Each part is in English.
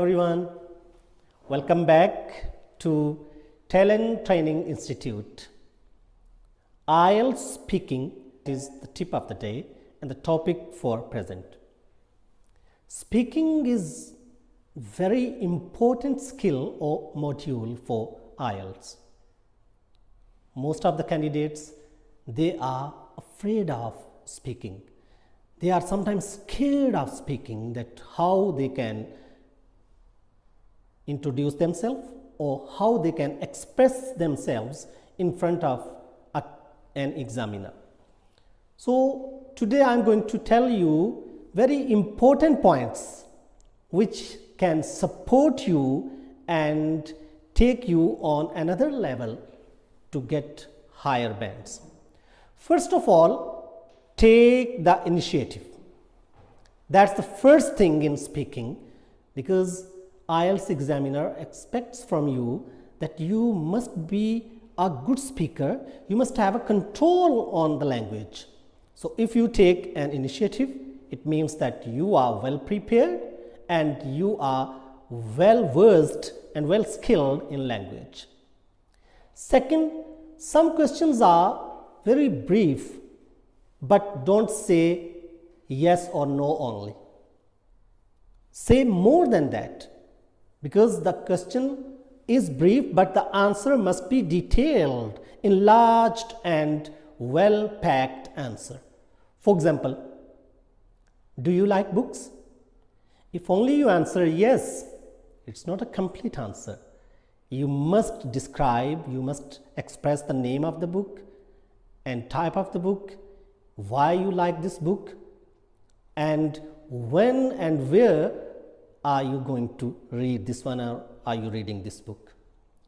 everyone. Welcome back to Talent Training Institute. IELTS speaking is the tip of the day and the topic for present. Speaking is very important skill or module for IELTS. Most of the candidates, they are afraid of speaking. They are sometimes scared of speaking, that how they can introduce themselves or how they can express themselves in front of an examiner. So today I am going to tell you very important points which can support you and take you on another level to get higher bands. First of all, take the initiative. That's the first thing in speaking, because IELTS examiner expects from you that you must be a good speaker, you must have a control on the language. So if you take an initiative, it means that you are well prepared and you are well versed and well skilled in language. Second, some questions are very brief, but don't say yes or no only. Say more than that, because the question is brief, but the answer must be detailed, enlarged and well packed answer. For example, do you like books? If only you answer yes, it's not a complete answer. You must describe, you must express the name of the book and type of the book, why you like this book, and when and where are you going to read this one, or are you reading this book?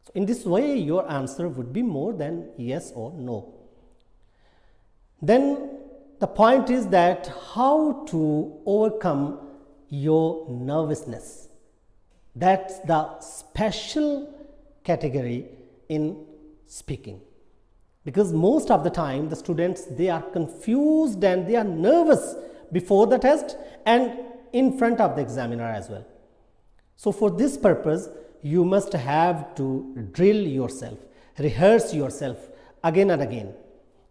So in this way, your answer would be more than yes or no. Then the point is that how to overcome your nervousness. That's the special category in speaking, because most of the time the students, they are confused and they are nervous before the test and in front of the examiner as well. So for this purpose, you must have to drill yourself, rehearse yourself again and again,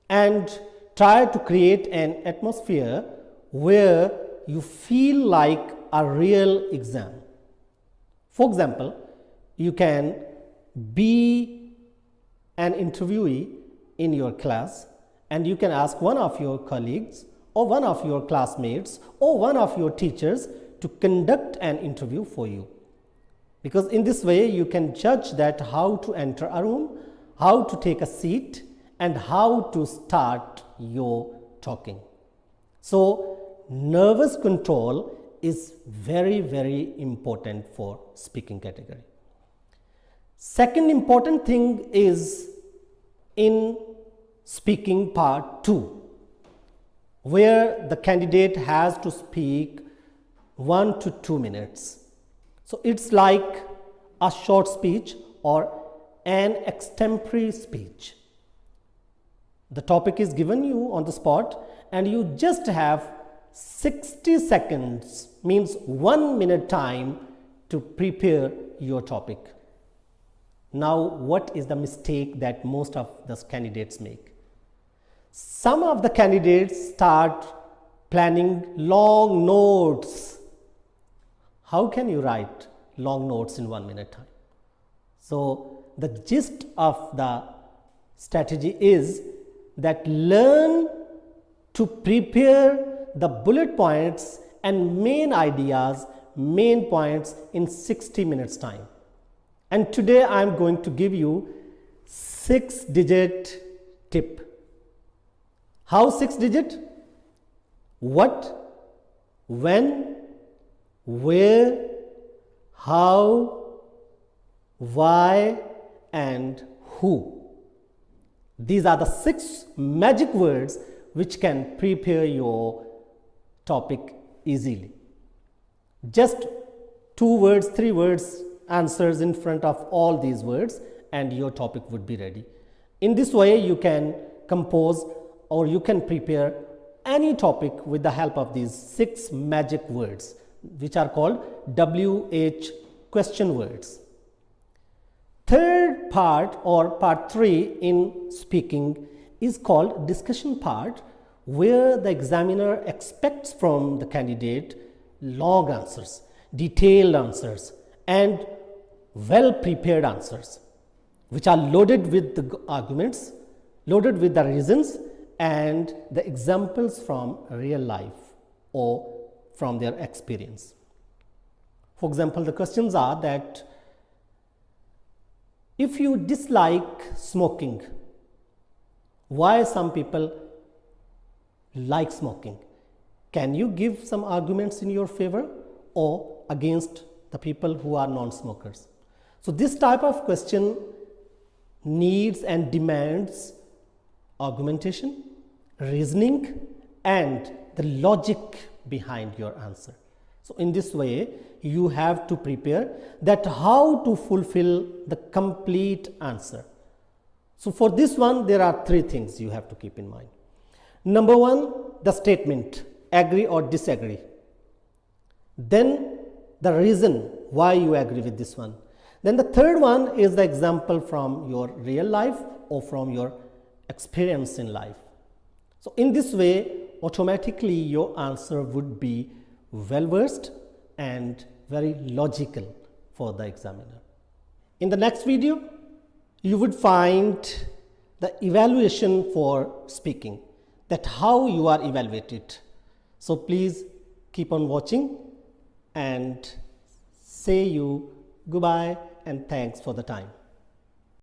and try to create an atmosphere where you feel like a real exam. For example, you can be an interviewee in your class and you can ask one of your colleagues or one of your classmates or one of your teachers to conduct an interview for you. Because in this way you can judge that how to enter a room, how to take a seat and how to start your talking. So nervous control is very, very important for speaking category. Second important thing is in speaking part 2, where the candidate has to speak 1 to 2 minutes. So it's like a short speech or an extempore speech. The topic is given you on the spot and you just have 60 seconds, means 1 minute time to prepare your topic. Now, what is the mistake that most of the candidates make? Some of the candidates start planning long notes. How can you write long notes in 1 minute time? So the gist of the strategy is that learn to prepare the bullet points and main ideas, main points in 60 minutes time. And today I am going to give you 6-digit tip. How 6-digit? What, when, where, how, why and who. These are the 6 magic words which can prepare your topic easily. Just 2 words, 3 words answers in front of all these words and your topic would be ready. In this way you can compose or you can prepare any topic with the help of these 6 magic words, which are called question words. Third part or part 3 in speaking is called discussion part, where the examiner expects from the candidate long answers, detailed answers and well prepared answers, which are loaded with the arguments, loaded with the reasons and the examples from real life or from their experience. For example, the questions are that if you dislike smoking, why some people like smoking? Can you give some arguments in your favor or against the people who are non-smokers? So this type of question needs and demands argumentation, reasoning and the logic behind your answer. So in this way, you have to prepare that how to fulfill the complete answer. So for this one, there are 3 things you have to keep in mind. Number 1, the statement, agree or disagree. Then the reason why you agree with this one. Then the third one is the example from your real life or from your experience in life. So in this way, automatically your answer would be well versed and very logical for the examiner. In the next video, you would find the evaluation for speaking, that how you are evaluated. So please keep on watching and say you goodbye and thanks for the time.